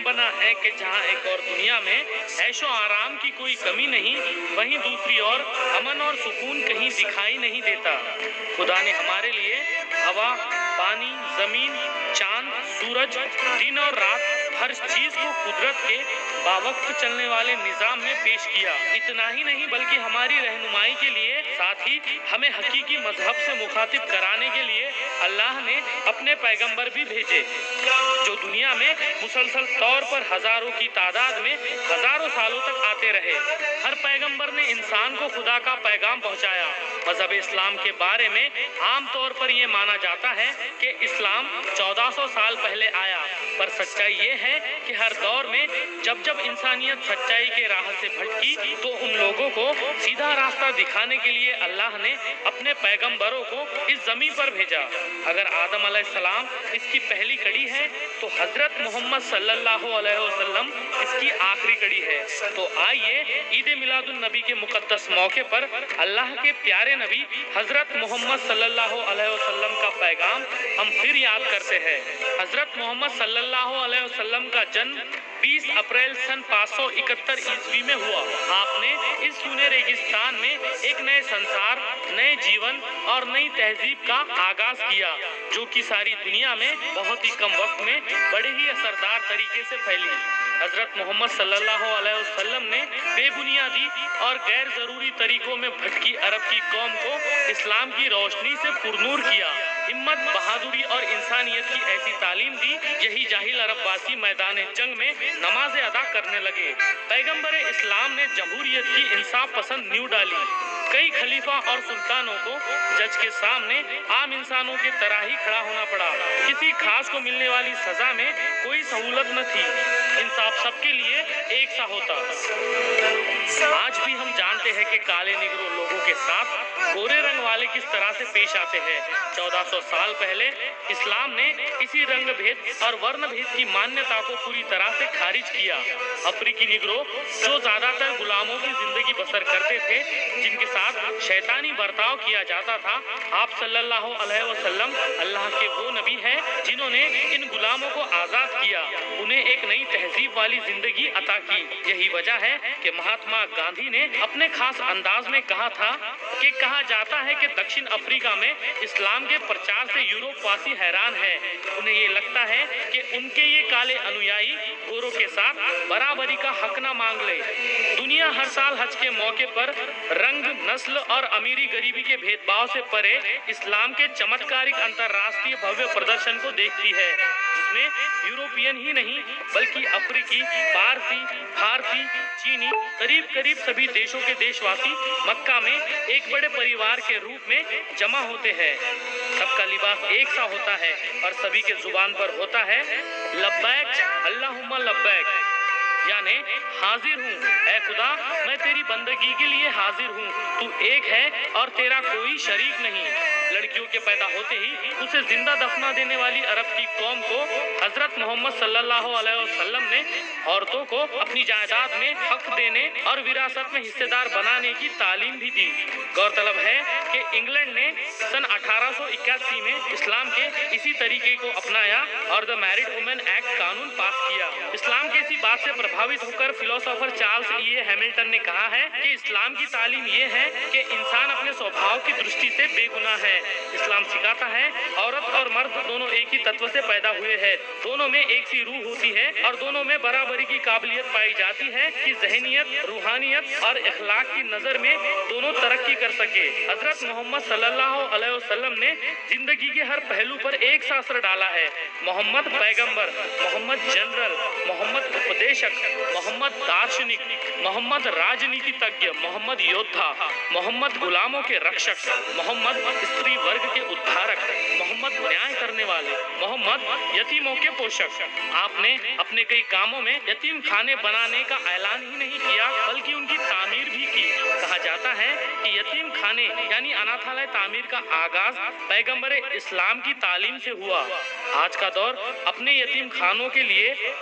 ہم بنا ہے کہ جہاں ایک اور دنیا میں عیش و آرام کی کوئی کمی نہیں، وہیں دوسری اور امن اور سکون کہیں دکھائی نہیں دیتا۔ خدا نے ہمارے لیے ہوا، پانی، زمین، چاند، سورج، دن اور رات، ہر چیز کو قدرت کے باوقت چلنے والے نظام میں پیش کیا۔ اتنا ہی نہیں بلکہ ہماری رہنمائی کے لیے، ساتھ ہی ہمیں حقیقی مذہب سے مخاطب کرانے کے لیے اللہ نے اپنے پیغمبر بھی بھیجے، جو دنیا میں مسلسل طور پر ہزاروں کی تعداد میں ہزاروں سالوں تک آتے رہے۔ ہر پیغمبر نے انسان کو خدا کا پیغام پہنچایا۔ مذہب اسلام کے بارے میں عام طور پر یہ مانا جاتا ہے کہ اسلام 1400 سال پہلے آیا، پر سچائی یہ ہے کہ ہر دور میں جب جب انسانیت سچائی کے راہ سے بھٹکی تو ان لوگوں کو سیدھا راستہ دکھانے کے لیے اللہ نے اپنے پیغمبروں کو اس زمین پر بھیجا۔ اگر آدم علیہ السلام اس کی پہلی کڑی ہے تو حضرت محمد صلی اللہ علیہ وسلم اس کی آخری کڑی ہے۔ تو آئیے عید میلاد النبی کے مقدس موقع پر اللہ کے پیارے نبی حضرت محمد صلی اللہ علیہ وسلم کا پیغام ہم پھر یاد کرتے ہیں۔ حضرت محمد صلی اللہ علیہ وسلم کا جنم 20 اپریل سن 571 عیسوی میں ہوا۔ آپ نے اس سونے ریگستان میں ایک نئے سنسار، نئے جیون اور نئی تہذیب کا آغاز کیا، جو کہ ساری دنیا میں بہت ہی کم وقت میں بڑے ہی اثردار طریقے سے پھیلی۔ حضرت محمد صلی اللہ علیہ وسلم نے بے بنیادی اور غیر ضروری طریقوں میں بھٹکی عرب کی قوم کو اسلام کی روشنی سے پرنور کیا، ہمت، بہادری اور انسانیت کی ایسی تعلیم دی، یہی جاہل عرب واسی میدان جنگ میں نمازیں ادا کرنے لگے۔ پیغمبر اسلام نے جمہوریت کی انصاف پسند نیو ڈالی۔ کئی خلیفہ اور سلطانوں کو جج کے سامنے عام انسانوں کی طرح ہی کھڑا ہونا پڑا۔ کسی خاص کو ملنے والی سزا میں کوئی سہولت نہ تھی، انصاف سب کے لیے ایک سا ہوتا۔ آج بھی ہم جانتے ہیں کہ کالے نگرو لوگوں کے ساتھ گورے رنگ والے کس طرح سے پیش آتے ہیں۔ 1400 سال پہلے اسلام نے اسی رنگ بھید اور ورن بھید کی مانیتا کو پوری طرح سے خارج کیا۔ افریقی نگرو جو زیادہ تر غلاموں کی زندگی بسر کرتے تھے، جن کے ساتھ شیطانی برتاؤ کیا جاتا تھا، آپ صلی اللہ علیہ وسلم اللہ کے وہ نبی ہیں جنہوں نے ان غلاموں کو آزاد کیا، انہیں ایک نئی تہذیب والی زندگی عطا کی۔ یہی وجہ ہے کہ مہاتما گاندھی نے اپنے خاص انداز میں کہا تھا کہ کہا جاتا ہے کہ دکشن افریقہ میں اسلام کے پرچار سے یورپ واسی حیران ہے۔ انہیں یہ لگتا ہے کہ ان کے یہ کالے انویائی گوروں کے ساتھ برابری کا حق نہ مانگ لے۔ دنیا ہر سال حج کے موقع پر رنگ، نسل اور امیری غریبی کے بھید بھاؤ سے پرے اسلام کے چمتکارک انترراشٹریہ بھویہ پردرشن کو دیکھتی ہے، جس میں یوروپین ہی نہیں بلکہ افریقی، پارسی، بھارتی، چینی، قریب سبھی دیشوں کے دیش واسی مکہ میں ایک بڑے پریوار کے روپ میں جمع ہوتے ہیں۔ سب کا لباس ایک سا ہوتا ہے اور سبھی کے زبان پر ہوتا ہے لبیک اللہم لبیک، یعنی حاضر ہوں اے خدا، میں تیری بندگی کے لیے حاضر ہوں، تو ایک ہے اور تیرا کوئی شریک نہیں۔ لڑکیوں کے پیدا ہوتے ہی اسے زندہ دفنا دینے والی عرب کی قوم کو حضرت محمد صلی اللہ علیہ وسلم نے عورتوں کو اپنی جائیداد میں حق دینے اور وراثت میں حصے دار بنانے کی تعلیم بھی دی۔ غورطلب ہے کہ انگلینڈ نے سن 1881 میں اسلام کے اسی طریقے کو اپنایا اور دی میرڈ وومن ایکٹ قانون پاس کیا۔ اسلام کی اسی بات سے پربھاوت ہو کر فلسفر چارلس ہیملٹن نے کہا ہے کہ اسلام کی تعلیم یہ ہے کہ انسان اپنے سوبھاؤ کی درشٹی سے بے گناہ ہے۔ اسلام سکھاتا ہے عورت اور مرد دونوں ایک ہی تتو سے پیدا ہوئے ہیں، دونوں میں ایک سی روح ہوتی ہے اور دونوں میں برابری کی قابلیت پائی جاتی ہے کہ ذہنیت، روحانیت اور اخلاق کی نظر میں دونوں ترقی کر سکے۔ حضرت محمد صلی اللہ علیہ وسلم نے زندگی کے ہر پہلو پر ایک سا اثر ڈالا ہے۔ محمد پیغمبر، محمد جنرل، محمد اپدیشک، محمد دارشنک، محمد راجنیتی تজ্ঞ، محمد یودھا، محمد غلاموں کے رکشک، محمد استری ورگ کے ادھارک، محمد نیائے کرنے والے، محمد یتیموں کے پوشک۔ آپ نے اپنے کئی کاموں میں یتیم خانے بنانے کا اعلان ہی نہیں کیا بلکہ ان کی تعمیر بھی کی۔ کہا جاتا ہے کہ یتیم خانے یعنی اناتھالیہ تعمیر کا آغاز پیغمبر اسلام کی تعلیم سے ہوا۔ آج کا دور اپنے یتیم خانوں کے لیے